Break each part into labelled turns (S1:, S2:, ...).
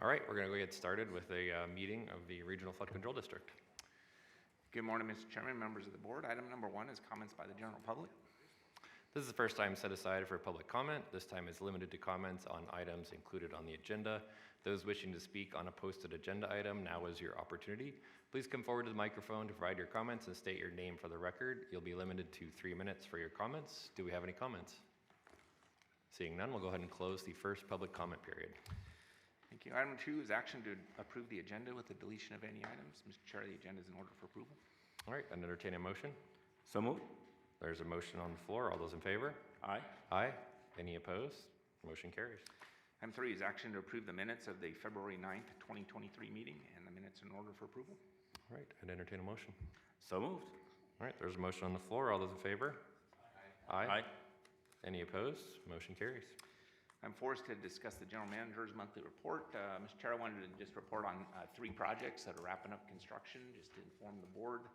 S1: All right, we're going to go get started with a meeting of the Regional Flood Control District.
S2: Good morning, Mr. Chairman, members of the board. Item number 1 is comments by the general public.
S1: This is the first time set aside for public comment. This time is limited to comments on items included on the agenda. Those wishing to speak on a posted agenda item, now is your opportunity. Please come forward to the microphone to provide your comments and state your name for the record. You'll be limited to 3 minutes for your comments. Do we have any comments? Seeing none, we'll go ahead and close the first public comment period.
S2: Thank you. Item 2 is action to approve the agenda with the deletion of any items. Mr. Chair, the agenda is in order for approval.
S1: All right, and entertain a motion.
S3: So moved.
S1: There's a motion on the floor. All those in favor?
S3: Aye.
S1: Aye. Any opposed? Motion carries.
S2: Item 3 is action to approve the minutes of the February 9th, 2023 meeting, and the minutes in order for approval.
S1: All right, and entertain a motion.
S3: So moved.
S1: All right, there's a motion on the floor. All those in favor? Aye.
S3: Aye.
S1: Any opposed? Motion carries.
S2: I'm forced to discuss the general manager's monthly report. Mr. Chair, I wanted to just report on 3 projects that are wrapping up construction, just to inform the board.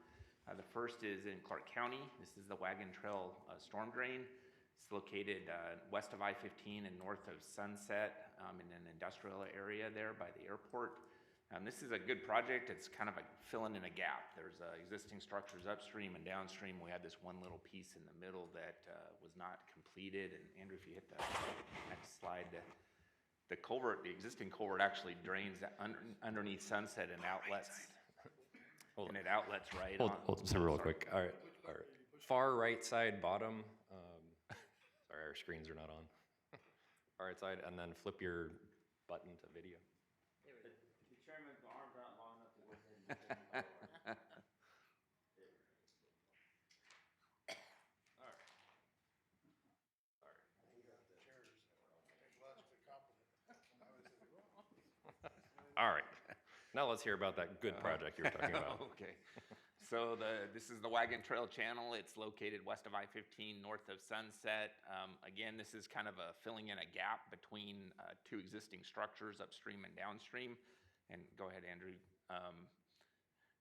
S2: The first is in Clark County. This is the Wagon Trail storm drain. It's located west of I-15 and north of Sunset in an industrial area there by the airport. This is a good project. It's kind of filling in a gap. There's existing structures upstream and downstream. We had this one little piece in the middle that was not completed. And Andrew, if you hit the next slide, the culvert, the existing culvert actually drains underneath Sunset and outlets. And it outlets right on.
S1: Hold so real quick. All right. Far right side bottom. Sorry, our screens are not on. Far right side, and then flip your button to video.
S3: The chairman's arms aren't long enough to go ahead and
S1: All right. Now let's hear about that good project you were talking about.
S2: Okay. So this is the Wagon Trail Channel. It's located west of I-15, north of Sunset. Again, this is kind of filling in a gap between 2 existing structures upstream and downstream. And go ahead, Andrew.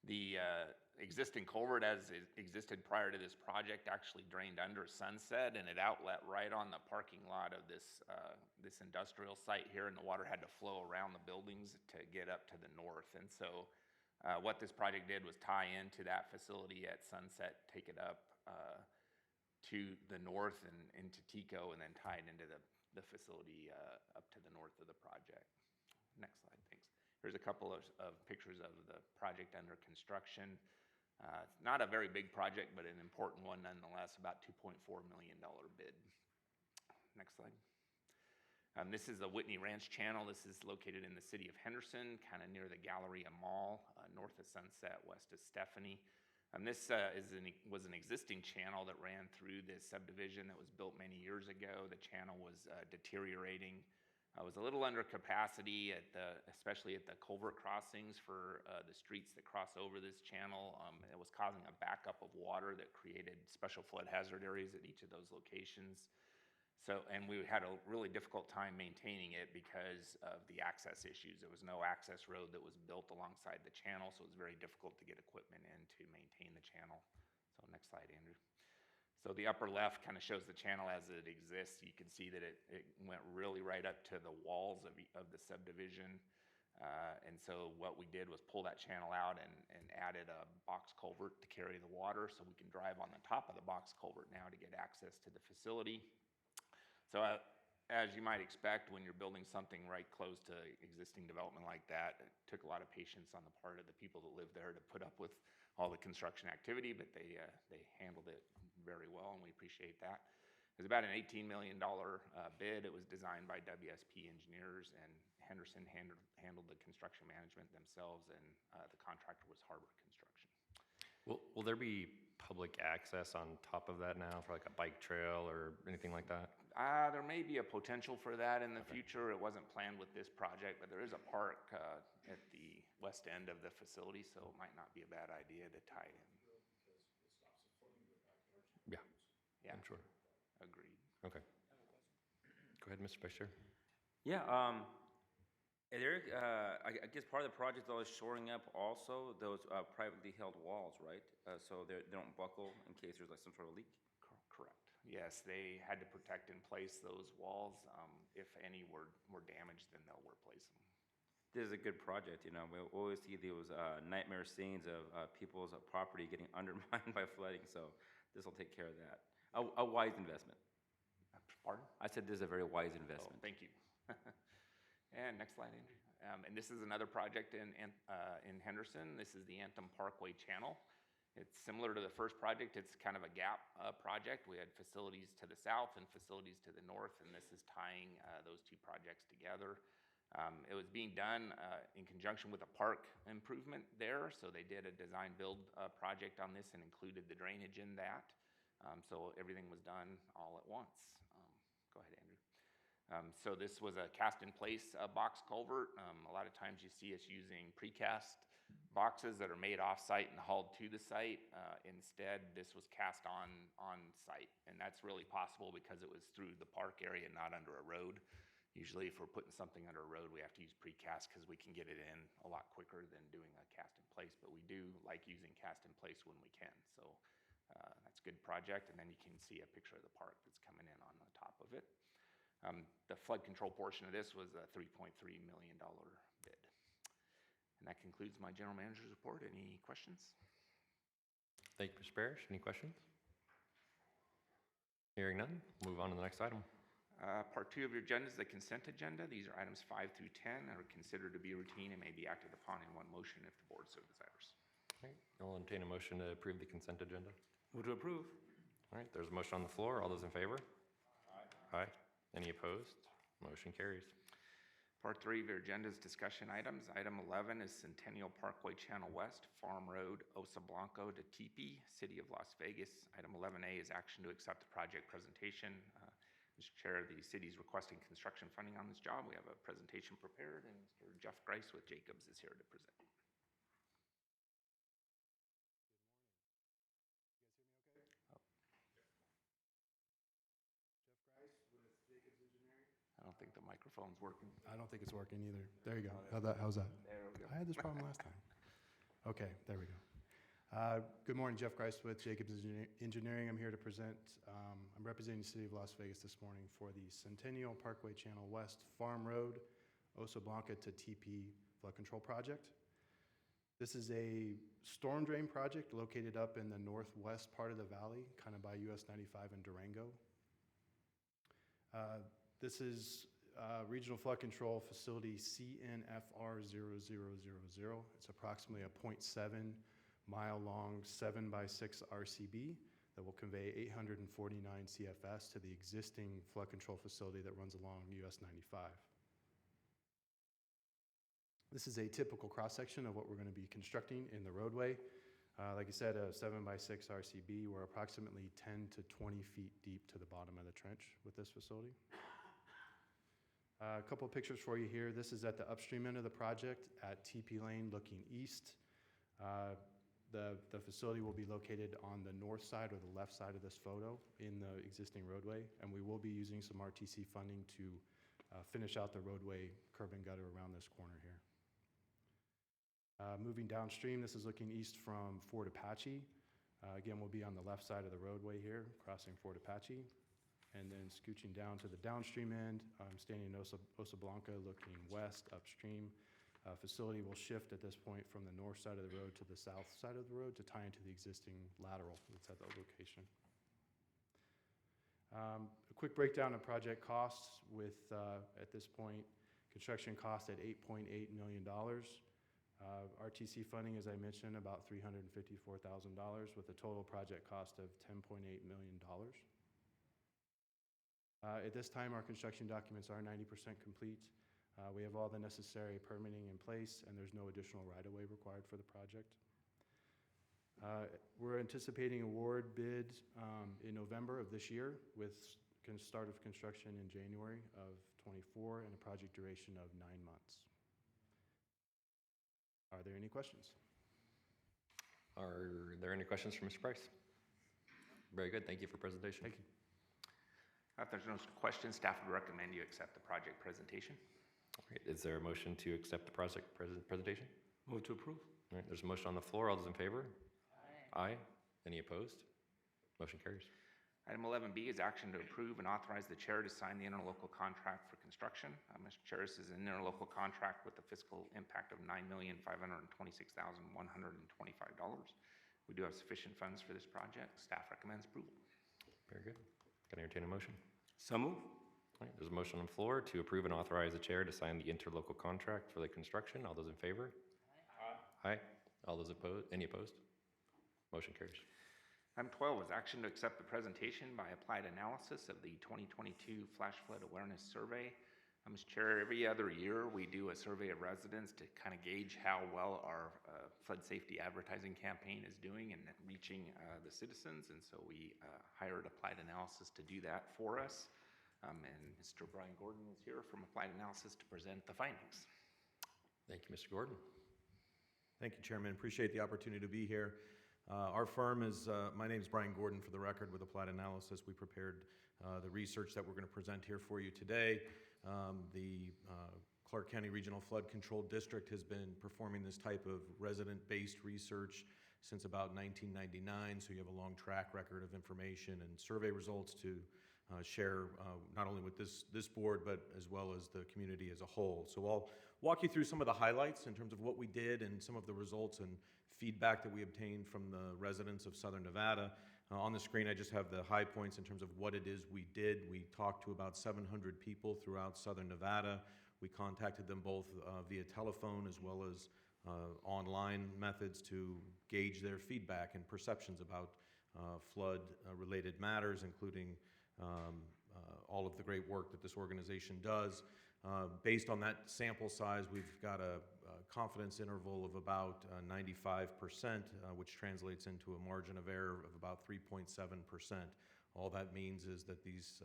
S2: The existing culvert as it existed prior to this project actually drained under Sunset, and it outlet right on the parking lot of this industrial site here, and the water had to flow around the buildings to get up to the north. And so what this project did was tie into that facility at Sunset, take it up to the north and into Tico, and then tie it into the facility up to the north of the project. Next slide, thanks. Here's a couple of pictures of the project under construction. Not a very big project, but an important one nonetheless, about $2.4 million bid. Next slide. This is the Whitney Ranch Channel. This is located in the city of Henderson, kind of near the Galleria Mall, north of Sunset, west of Stephanie. This was an existing channel that ran through this subdivision that was built many years ago. The channel was deteriorating. It was a little under capacity, especially at the culvert crossings for the streets that cross over this channel. It was causing a backup of water that created special flood hazard areas at each of those locations. And we had a really difficult time maintaining it because of the access issues. There was no access road that was built alongside the channel, so it was very difficult to get equipment in to maintain the channel. So next slide, Andrew. So the upper left kind of shows the channel as it exists. You can see that it went really right up to the walls of the subdivision. And so what we did was pull that channel out and added a box culvert to carry the water, so we can drive on the top of the box culvert now to get access to the facility. So as you might expect, when you're building something right close to existing development like that, it took a lot of patience on the part of the people that live there to put up with all the construction activity, but they handled it very well, and we appreciate that. It was about an $18 million bid. It was designed by WSP Engineers, and Henderson handled the construction management themselves, and the contractor was Harbor Construction.
S1: Will there be public access on top of that now for like a bike trail or anything like that?
S2: There may be a potential for that in the future. It wasn't planned with this project, but there is a park at the west end of the facility, so it might not be a bad idea to tie in. Yeah,
S1: I'm sure.
S2: Agreed.
S1: Okay. Go ahead, Mr. Vice Chair.
S3: Yeah, I guess part of the project though is shoring up also those privately held walls, right? So they don't buckle in case there's like some sort of leak?
S2: Correct. Yes, they had to protect and place those walls. If any were damaged, then they'll replace them.
S3: This is a good project, you know. We always see those nightmare scenes of people's property getting undermined by flooding, so this will take care of that. A wise investment.
S2: Pardon?
S3: I said this is a very wise
S2: Oh,
S3: investment.
S2: thank you. And next slide, Andrew. And this is another project in Henderson. This is the Anthem Parkway Channel. It's similar to the first project. It's kind of a gap project. We had facilities to the south and facilities to the north, and this is tying those two projects together. It was being done in conjunction with a park improvement there, so they did a design-build project on this and included the drainage in that. So everything was done all at once. Go ahead, Andrew. So this was a cast-in-place box culvert. A lot of times you see us using precast boxes that are made off-site and hauled to the site. Instead, this was cast on site, and that's really possible because it was through the park area, not under a road. Usually, if we're putting something under a road, we have to use precast because we can get it in a lot quicker than doing a cast-in-place, but we do like using cast-in-place when we can. So that's a good project, and then you can see a picture of the park that's coming in on the top of it. The flood control portion of this was a $3.3 million bid. And that concludes my general manager's report. Any questions?
S1: Thank you, Mr. Parrish. Any questions? Hearing none, move on to the next item.
S2: Part 2 of your agenda is the consent agenda. These are items 5 through 10 that are considered to be routine and may be acted upon in one motion if the board so desires.
S1: All right, I'll entertain a motion to approve the consent agenda.
S3: Move to approve.
S1: All right, there's a motion on the floor. All those in favor? Aye. Aye. Any opposed? Motion carries.
S2: Part 3 of your agenda is discussion items. Item 11 is Centennial Parkway Channel West, Farm Road, Osa Blanco to Teepee, City of Las Vegas. Item 11A is action to accept the project presentation. Mr. Chair, the city is requesting construction funding on this job. We have a presentation prepared, and Mr. Jeff Grice with Jacobs is here to present. I don't think the microphone's working.
S4: I don't think it's working either. There you go. How's that?
S2: There we go.
S4: I had this problem last time. Okay, there we go. Good morning, Jeff Grice with Jacobs Engineering. I'm here to present, I'm representing the City of Las Vegas this morning for the Centennial Parkway Channel West Farm Road, Osa Blanca to Teepee Flood Control Project. This is a storm drain project located up in the northwest part of the valley, kind of by US 95 and Durango. This is Regional Flood Control Facility CNFR 0000. It's approximately a 0.7 mile long 7x6 RCB that will convey 849 CFS to the existing flood control facility that runs along US 95. This is a typical cross-section of what we're going to be constructing in the roadway. Like I said, a 7x6 RCB. We're approximately 10 to 20 feet deep to the bottom of the trench with this facility. A couple of pictures for you here. This is at the upstream end of the project at Teepee Lane looking east. The facility will be located on the north side or the left side of this photo in the existing roadway, and we will be using some RTC funding to finish out the roadway curb and gutter around this corner here. Moving downstream, this is looking east from Fort Apache. Again, we'll be on the left side of the roadway here, crossing Fort Apache. And then scooching down to the downstream end, I'm standing in Osa Blanca looking west upstream. Facility will shift at this point from the north side of the road to the south side of the road to tie into the existing lateral that's at that location. A quick breakdown of project costs with, at this point, construction cost at $8.8 million. RTC funding, as I mentioned, about $354,000 with a total project cost of $10.8 million. At this time, our construction documents are 90% complete. We have all the necessary permitting in place, and there's no additional right-of-way required for the project. We're anticipating award bids in November of this year with start of construction in January of '24 and a project duration of 9 months. Are there any questions?
S1: Are there any questions for Mr. Price? Very good. Thank you for presentation.
S4: Thank you.
S2: If there's no questions, staff would recommend you accept the project presentation.
S1: All right, is there a motion to accept the project presentation?
S3: Move to approve.
S1: All right, there's a motion on the floor. All those in favor? Aye. Aye. Any opposed? Motion carries.
S2: Item 11B is action to approve and authorize the chair to sign the interlocal contract for construction. Mr. Chair, this is an interlocal contract with a fiscal impact of $9,526,125. We do have sufficient funds for this project. Staff recommends approval.
S1: Very good. Can I entertain a motion?
S3: So move.
S1: All right, there's a motion on the floor to approve and authorize the chair to sign the interlocal contract for the construction. All those in favor? Aye. All those opposed? Any opposed? Motion carries.
S2: Item 12 is action to accept the presentation by Applied Analysis of the 2022 Flash Flood Awareness Survey. Mr. Chair, every other year we do a survey of residents to kind of gauge how well our flood safety advertising campaign is doing and reaching the citizens. And so we hired Applied Analysis to do that for us. And Mr. Brian Gordon is here from Applied Analysis to present the findings.
S1: Thank you, Mr. Gordon.
S5: Thank you, Chairman. Appreciate the opportunity to be here. Our firm is, my name is Brian Gordon, for the record, with Applied Analysis. We prepared the research that we're going to present here for you today. The Clark County Regional Flood Control District has been performing this type of resident-based research since about 1999, so you have a long track record of information and survey results to share not only with this board, but as well as the community as a whole. So I'll walk you through some of the highlights in terms of what we did and some of the results and feedback that we obtained from the residents of Southern Nevada. On the screen, I just have the high points in terms of what it is we did. We talked to about 700 people throughout Southern Nevada. We contacted them both via telephone as well as online methods to gauge their feedback and perceptions about flood-related matters, including all of the great work that this organization does. Based on that sample size, we've got a confidence interval of about 95%, which translates into a margin of error of about 3.7%. All that means is that these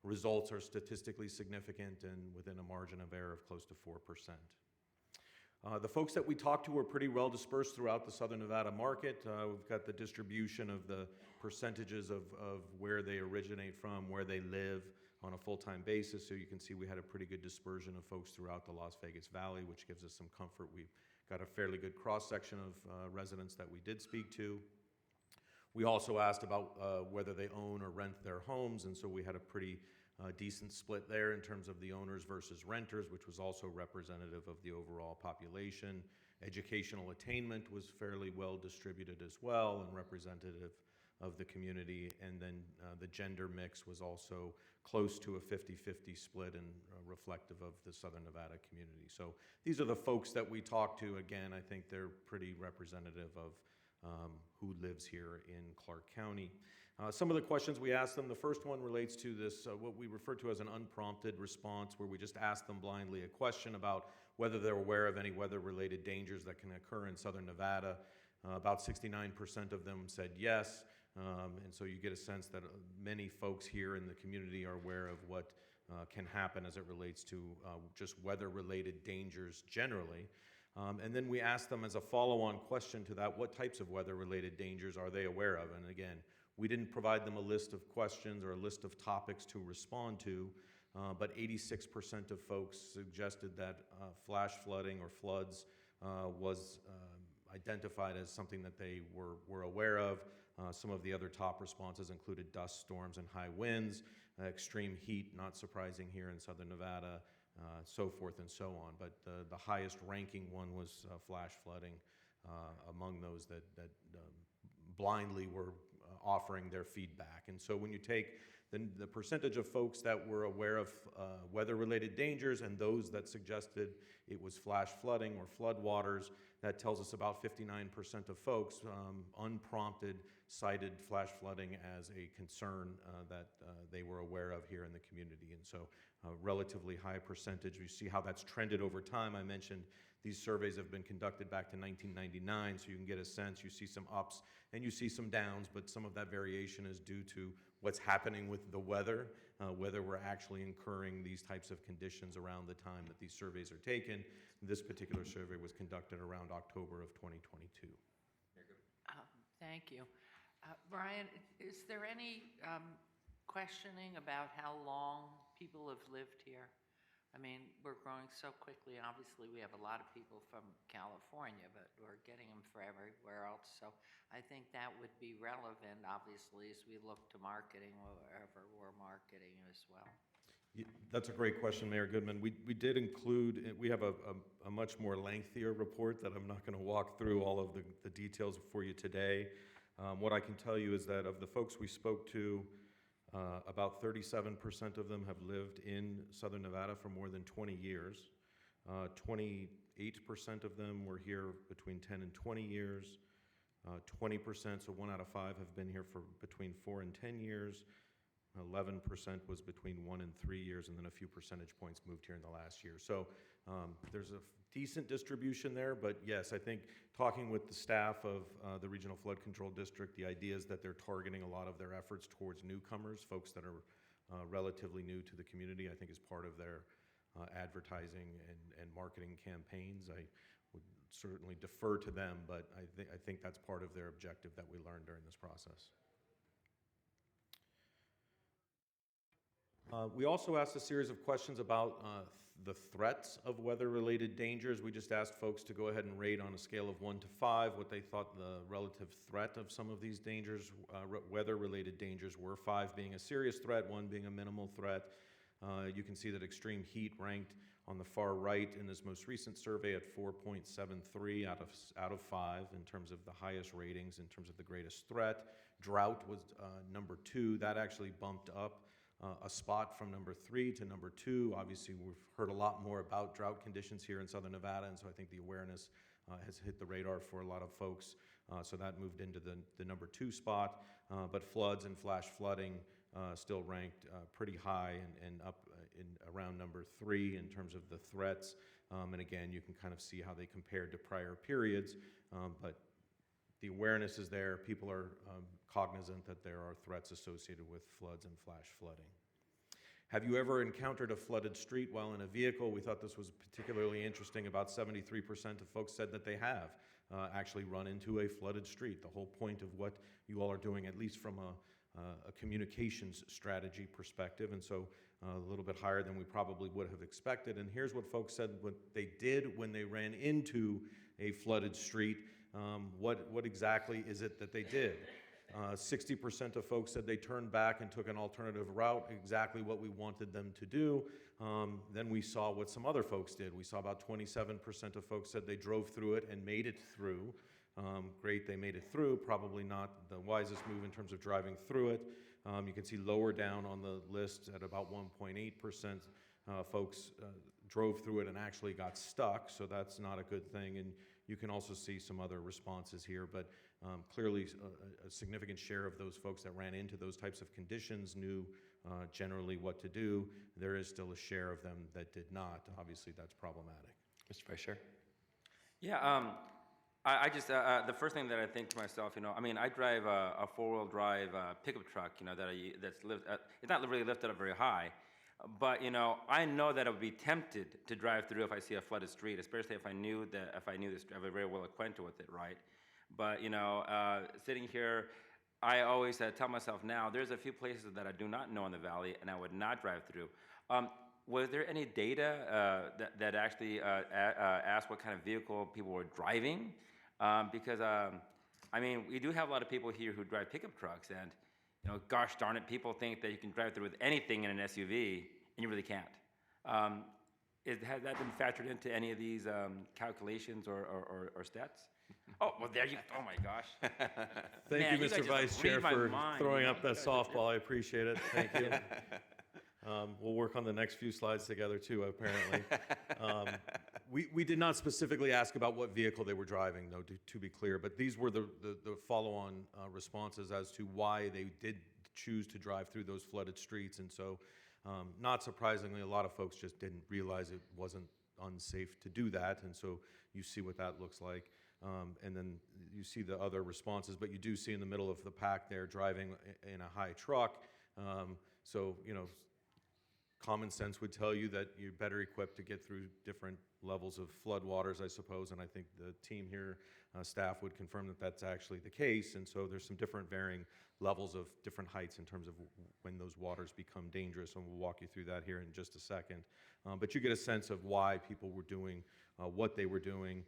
S5: results are statistically significant and within a margin of error of close to 4%. The folks that we talked to were pretty well dispersed throughout the Southern Nevada market. We've got the distribution of the percentages of where they originate from, where they live on a full-time basis. So you can see we had a pretty good dispersion of folks throughout the Las Vegas Valley, which gives us some comfort. We've got a fairly good cross-section of residents that we did speak to. We also asked about whether they own or rent their homes, and so we had a pretty decent split there in terms of the owners versus renters, which was also representative of the overall population. Educational attainment was fairly well distributed as well and representative of the community, and then the gender mix was also close to a 50-50 split and reflective of the Southern Nevada community. So these are the folks that we talked to. Again, I think they're pretty representative of who lives here in Clark County. Some of the questions we asked them, the first one relates to this, what we refer to as an unprompted response, where we just asked them blindly a question about whether they're aware of any weather-related dangers that can occur in Southern Nevada. About 69% of them said yes. And so you get a sense that many folks here in the community are aware of what can happen as it relates to just weather-related dangers generally. And then we asked them as a follow-on question to that, what types of weather-related dangers are they aware of? And again, we didn't provide them a list of questions or a list of topics to respond to, but 86% of folks suggested that flash flooding or floods was identified as something that they were aware of. Some of the other top responses included dust storms and high winds, extreme heat, not surprising here in Southern Nevada, so forth and so on. But the highest ranking one was flash flooding among those that blindly were offering their feedback. And so when you take the percentage of folks that were aware of weather-related dangers and those that suggested it was flash flooding or floodwaters, that tells us about 59% of folks unprompted cited flash flooding as a concern that they were aware of here in the community. And so a relatively high percentage. We see how that's trended over time. I mentioned these surveys have been conducted back to 1999, so you can get a sense. You see some ups and you see some downs, but some of that variation is due to what's happening with the weather, whether we're actually incurring these types of conditions around the time that these surveys are taken. This particular survey was conducted around October of 2022.
S6: Thank you. Brian, is there any questioning about how long people have lived here? I mean, we're growing so quickly. Obviously, we have a lot of people from California, but we're getting them from everywhere else. So I think that would be relevant, obviously, as we look to marketing wherever we're marketing as well.
S5: That's a great question, Mayor Goodman. We did include, we have a much more lengthier report that I'm not going to walk through all of the details for you today. What I can tell you is that of the folks we spoke to, about 37% of them have lived in Southern Nevada for more than 20 years. 28% of them were here between 10 and 20 years. 20%, so 1 out of 5, have been here for between 4 and 10 years. 11% was between 1 and 3 years, and then a few percentage points moved here in the last year. So there's a decent distribution there, but yes, I think talking with the staff of the Regional Flood Control District, the idea is that they're targeting a lot of their efforts towards newcomers, folks that are relatively new to the community, I think is part of their advertising and marketing campaigns. I would certainly defer to them, but I think that's part of their objective that we learned during this process. We also asked a series of questions about the threats of weather-related dangers. We just asked folks to go ahead and rate on a scale of 1 to 5 what they thought the relative threat of some of these dangers, weather-related dangers were, 5 being a serious threat, 1 being a minimal threat. You can see that extreme heat ranked on the far right in this most recent survey at 4.73 out of 5 in terms of the highest ratings, in terms of the greatest threat. Drought was number 2. That actually bumped up a spot from number 3 to number 2. Obviously, we've heard a lot more about drought conditions here in Southern Nevada, and so I think the awareness has hit the radar for a lot of folks. So that moved into the number 2 spot. But floods and flash flooding still ranked pretty high and up in around number 3 in terms of the threats. And again, you can kind of see how they compared to prior periods. But the awareness is there. People are cognizant that there are threats associated with floods and flash flooding. Have you ever encountered a flooded street while in a vehicle? We thought this was particularly interesting. About 73% of folks said that they have actually run into a flooded street. The whole point of what you all are doing, at least from a communications strategy perspective, and so a little bit higher than we probably would have expected. And here's what folks said what they did when they ran into a flooded street. What exactly is it that they did? 60% of folks said they turned back and took an alternative route, exactly what we wanted them to do. Then we saw what some other folks did. We saw about 27% of folks said they drove through it and made it through. Great, they made it through. Probably not the wisest move in terms of driving through it. You can see lower down on the list at about 1.8%, folks drove through it and actually got stuck, so that's not a good thing. And you can also see some other responses here, but clearly a significant share of those folks that ran into those types of conditions knew generally what to do. There is still a share of them that did not. Obviously, that's problematic.
S1: Mr. Vice Chair?
S3: Yeah, I just, the first thing that I think to myself, I mean, I drive a four-wheel drive pickup truck, it's not really lifted up very high, but, I know that I would be tempted to drive through if I see a flooded street, especially if I knew this, I was very well acquainted with it, right? But, sitting here, I always tell myself now, there's a few places that I do not know in the valley, and I would not drive through. Was there any data that actually asked what kind of vehicle people were driving? Because, I mean, we do have a lot of people here who drive pickup trucks, and, gosh darn it, people think that you can drive through with anything in an SUV, and you really can't. Has that been factored into any of these calculations or stats? Oh, well, there you go. Oh, my gosh.
S5: Thank
S3: Man,
S5: you,
S3: you guys
S5: Mr. Vice
S3: just
S5: Chair,
S3: read my
S5: for
S3: mind,
S5: throwing
S3: you
S5: up
S3: know?
S5: that softball. I appreciate it. Thank you. We'll work on the next few slides together, too, apparently. We did not specifically ask about what vehicle they were driving, though, to be clear, but these were the follow-on responses as to why they did choose to drive through those flooded streets. And so, not surprisingly, a lot of folks just didn't realize it wasn't unsafe to do that, and so you see what that looks like. And then you see the other responses, but you do see in the middle of the pack there driving in a high truck. So, common sense would tell you that you're better equipped to get through different levels of floodwaters, I suppose, and I think the team here Staff would confirm that that's actually the case, and so there's some different varying levels of different heights in terms of when those waters become dangerous, and we'll walk you through that here in just a second. But you get a sense of why people were doing what they were doing.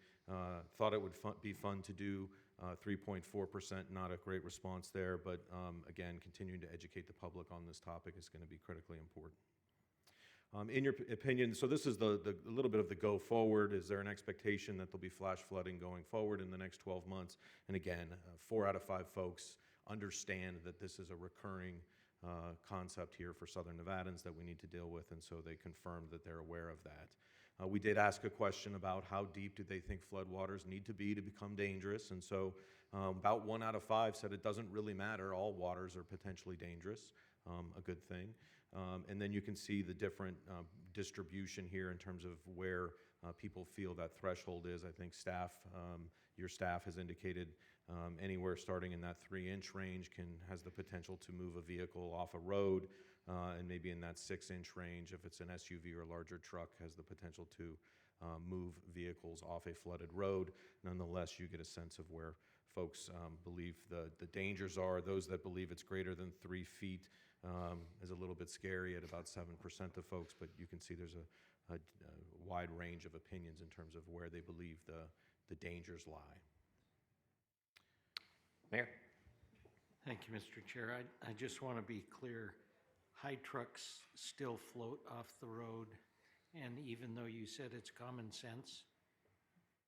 S5: Thought it would be fun to do. 3.4%, not a great response there, but again, continuing to educate the public on this topic is going to be critically important. In your opinion, so this is the a little bit of the go forward. Is there an expectation that there'll be flash flooding going forward in the next 12 months? And again, 4 out of 5 folks understand that this is a recurring concept here for Southern Nevadans that we need to deal with, and so they confirmed that they're aware of that. We did ask a question about how deep do they think floodwaters need to become dangerous, and so about 1 out of 5 said it doesn't really matter. All waters are potentially dangerous, a good thing. And then you can see the different distribution here in terms of where people feel that threshold is. I think your staff has indicated anywhere starting in that 3-inch range has the potential to move a vehicle off a road, and maybe in that 6-inch range, if it's an SUV or larger truck, has the potential to move vehicles off a flooded road. Nonetheless, you get a sense of where folks believe the dangers are. Those that believe it's greater than 3 feet is a little bit scary at about 7% of folks, but you can see there's a wide range of opinions in terms of where they believe the dangers lie.
S1: Mayor?
S7: Thank you, Mr. Chair. I just want to be clear, high trucks still float off the road, and even though you said it's common sense,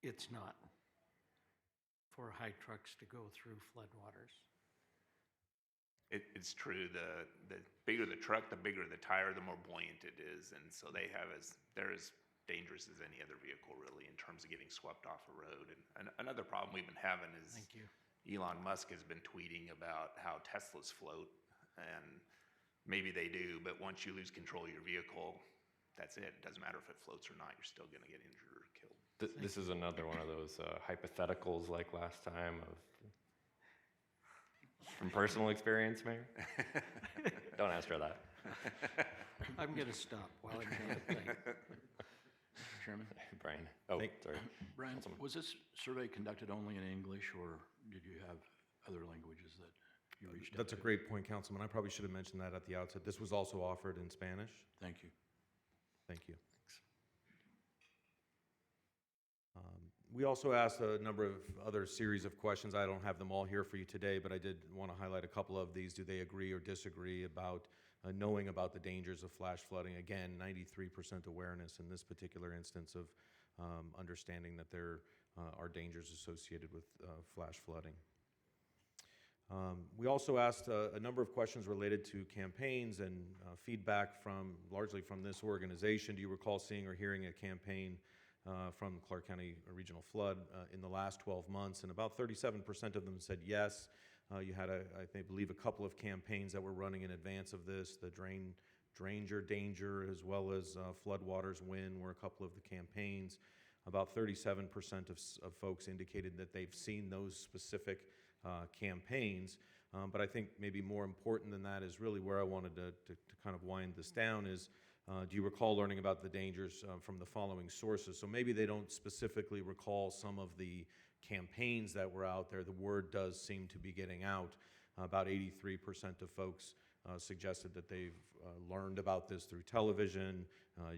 S7: it's not for high trucks to go through floodwaters.
S2: It's true. The bigger the truck, the bigger the tire, the more buoyant it is, and so they're as dangerous as any other vehicle, really, in terms of getting swept off a road. And another problem we've been having is
S7: Thank you.
S2: Elon Musk has been tweeting about how Teslas float, and maybe they do, but once you lose control of your vehicle, that's it. It doesn't matter if it floats or not. You're still going to get injured or killed.
S1: This is another one of those hypotheticals like last time from personal experience, Mayor? Don't ask her that.
S7: I'm going to stop while I'm doing the thing.
S8: Chairman?
S1: Brian. Oh, sorry.
S8: Brian,
S1: Councilman.
S8: was this survey conducted only in English, or did you have other languages that you reached out
S5: That's a
S8: to?
S5: great point, Councilman. I probably should have mentioned that at the outset. This was also offered in Spanish.
S8: Thank you.
S5: Thank you. We also asked a number of other series of questions. I don't have them all here for you today, but I did want to highlight a couple of these. Do they agree or disagree about knowing about the dangers of flash flooding? Again, 93% awareness in this particular instance of understanding that there are dangers associated with flash flooding. We also asked a number of questions related to campaigns and feedback largely from this organization. Do you recall seeing or hearing a campaign from Clark County Regional Flood in the last 12 months? And about 37% of them said yes. You had, I believe, a couple of campaigns that were running in advance of this. The Dranger Danger, as well as Floodwaters Win, were a couple of the campaigns. About 37% of folks indicated that they've seen those specific campaigns. But I think maybe more important than that is really where I wanted to kind of wind this down is, do you recall learning about the dangers from the following sources? So maybe they don't specifically recall some of the campaigns that were out there. The word does seem to be getting out. About 83% of folks suggested that they've learned about this through television.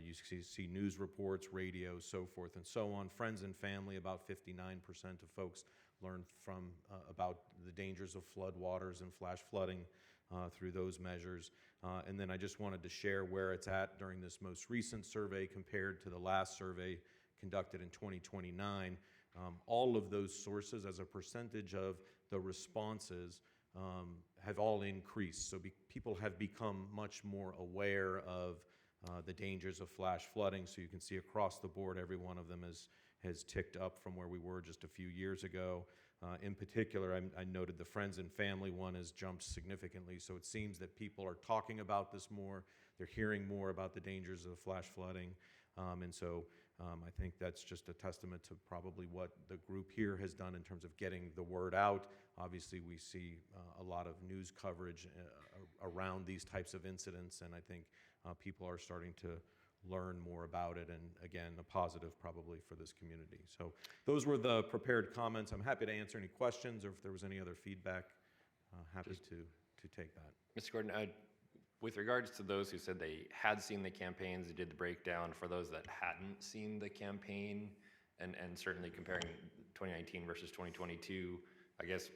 S5: You see news reports, radio, so forth and so on. Friends and family, about 59% of folks learned about the dangers of floodwaters and flash flooding through those measures. And then I just wanted to share where it's at during this most recent survey compared to the last survey conducted in 2029. All of those sources as a percentage of the responses have all increased. So people have become much more aware of the dangers of flash flooding. So you can see across the board, every one of them has ticked up from where we were just a few years ago. In particular, I noted the friends and family one has jumped significantly. So it seems that people are talking about this more. They're hearing more about the dangers of flash flooding. And so I think that's just a testament to probably what the group here has done in terms of getting the word out. Obviously, we see a lot of news coverage around these types of incidents, and I think people are starting to learn more about it, and again, a positive probably for this community. So those were the prepared comments. I'm happy to answer any questions, or if there was any other feedback, happy to take that.
S1: Mr. Gordon, with regards to those who said they had seen the campaigns, they did the breakdown, for those that hadn't seen the campaign, and certainly comparing 2019 versus 2022, I guess,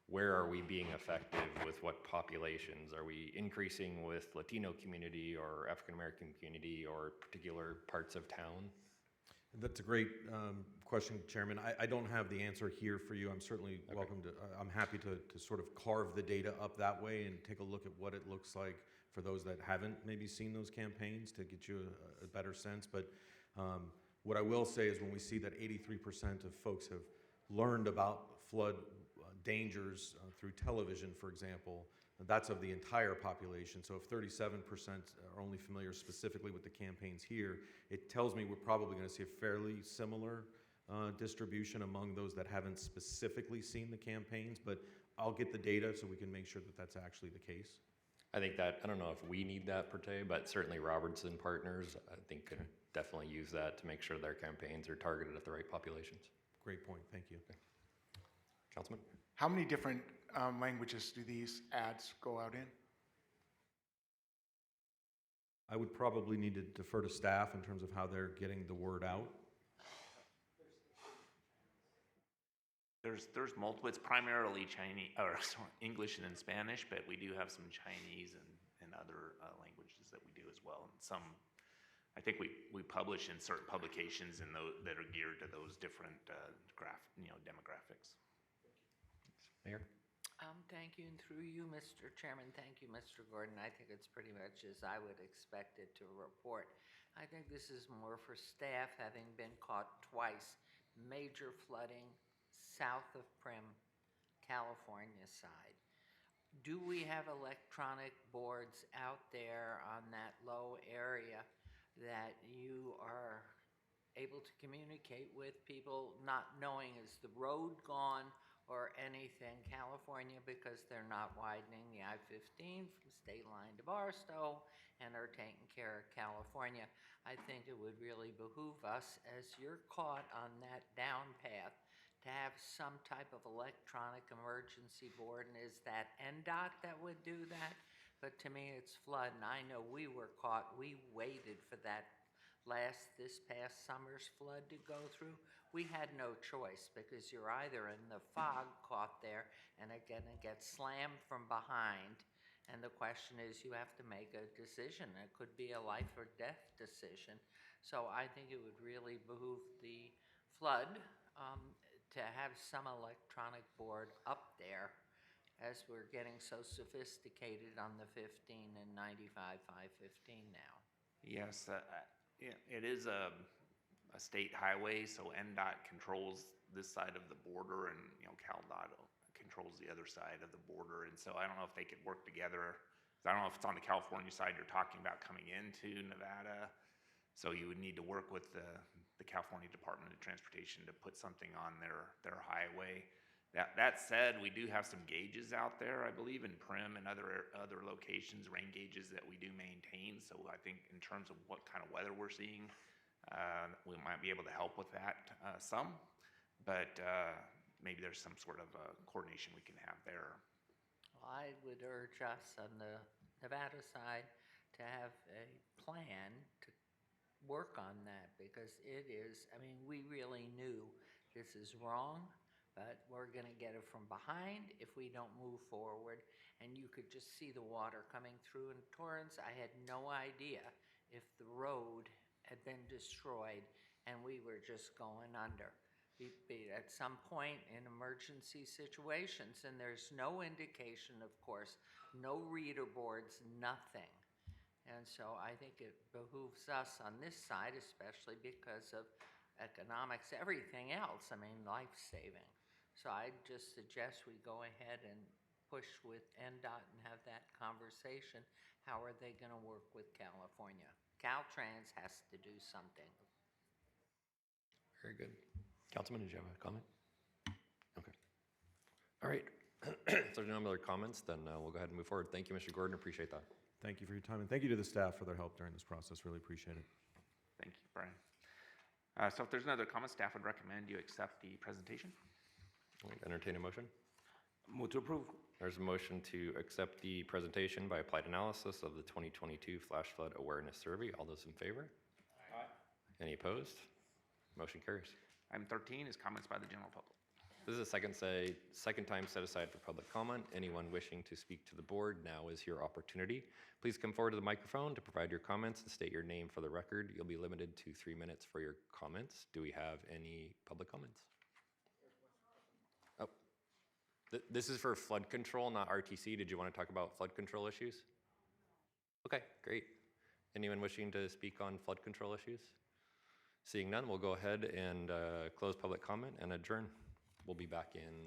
S1: where are we being effective with what populations? Are we increasing with Latino community or African American community or particular parts of town?
S5: That's a great question, Chairman. I don't have the answer here for you. I'm certainly welcome to, I'm happy to sort of carve the data up that way and take a look at what it looks like for those that haven't maybe seen those campaigns to get you a better sense. But what I will say is when we see that 83% of folks have learned about flood dangers through television, for example, that's of the entire population. So if 37% are only familiar specifically with the campaigns here, it tells me we're probably going to see a fairly similar distribution among those that haven't specifically seen the campaigns, but I'll get the data so we can make sure that that's actually the case.
S1: I think that, I don't know if we need that per se, but certainly Robertson Partners, I think, could definitely use that to make sure their campaigns are targeted at the right populations.
S5: Great point, thank you.
S1: Councilman?
S9: How many different languages do these ads go out in?
S5: I would probably need to defer to staff in terms of how they're getting the word out.
S2: There's multiple, it's primarily Chinese, or sorry, English and in Spanish, but we do have some Chinese and other languages that we do as well. And some, I think we publish in certain publications in those that are geared to those different demographics.
S1: Mayor?
S6: Thank you, and through you, Mr. Chairman, thank you, Mr. Gordon. I think it's pretty much as I would expect it to report. I think this is more for staff, having been caught twice, major flooding south of Prim, California side. Do we have electronic boards out there on that low area that you are able to communicate with people, not knowing is the road gone or anything? California, because they're not widening the I-15 from State Line to Barstow and are taking care of California. I think it would really behoove us, as you're caught on that down path, to have some type of electronic emergency board. And is that NDOT that would do that? But to me, it's flood, and I know we were caught. We waited for that this past summer's flood to go through. We had no choice, because you're either in the fog caught there and again it gets slammed from behind, and the question is you have to make a decision. It could be a life or death decision. So I think it would really behoove the flood to have some electronic board up there, as we're getting so sophisticated on the 15 and 95 515 now.
S2: Yes, it is a state highway, so NDOT controls this side of the border, and CalDOT controls the other side of the border. And so I don't know if they could work together. I don't know if it's on the California side you're talking about coming into Nevada. So you would need to work with the California Department of Transportation to put something on their highway. That said, we do have some gauges out there, I believe, in Prim and other locations, rain gauges that we do maintain. So I think in terms of what kind of weather we're seeing, we might be able to help with that some, but maybe there's some sort of coordination we can have there.
S6: Well, I would urge us on the Nevada side to have a plan to work on that, because it is, I mean, we really knew this is wrong, but we're going to get it from behind if we don't move forward. And you could just see the water coming through in torrents. I had no idea if the road had been destroyed and we were just going under. At some point in emergency situations, and there's no indication, of course, no reader boards, nothing. And so I think it behooves us on this side, especially because of economics, everything else, I mean, life-saving. So I just suggest we go ahead and push with NDOT and have that conversation. How are they going to work with California? Caltrans has to do something.
S1: Very good. Councilman, did you have a comment? Okay. All right. If there's no other comments, then we'll go ahead and move forward. Thank you, Mr. Gordon. Appreciate that.
S5: Thank you for your time, and thank you to the staff for their help during this process. Really appreciate it.
S2: Thank you, Brian. So if there's no other comments, staff would recommend you accept the presentation.
S1: Entertain a motion.
S3: Move to approve.
S1: There's a motion to accept the presentation by Applied Analysis of the 2022 Flash Flood Awareness Survey. All those in favor?
S3: Aye.
S1: Any opposed? Motion carries.
S2: Item 13 is comments by the general public.
S1: This is a second time set aside for public comment. Anyone wishing to speak to the board, now is your opportunity. Please come forward to the microphone to provide your comments and state your name for the record. You'll be limited to 3 minutes for your comments. Do we have any public comments? Oh, this is for flood control, not RTC. Did you want to talk about flood control issues? Okay, great. Anyone wishing to speak on flood control issues? Seeing none, we'll go ahead and close public comment and adjourn. We'll be back in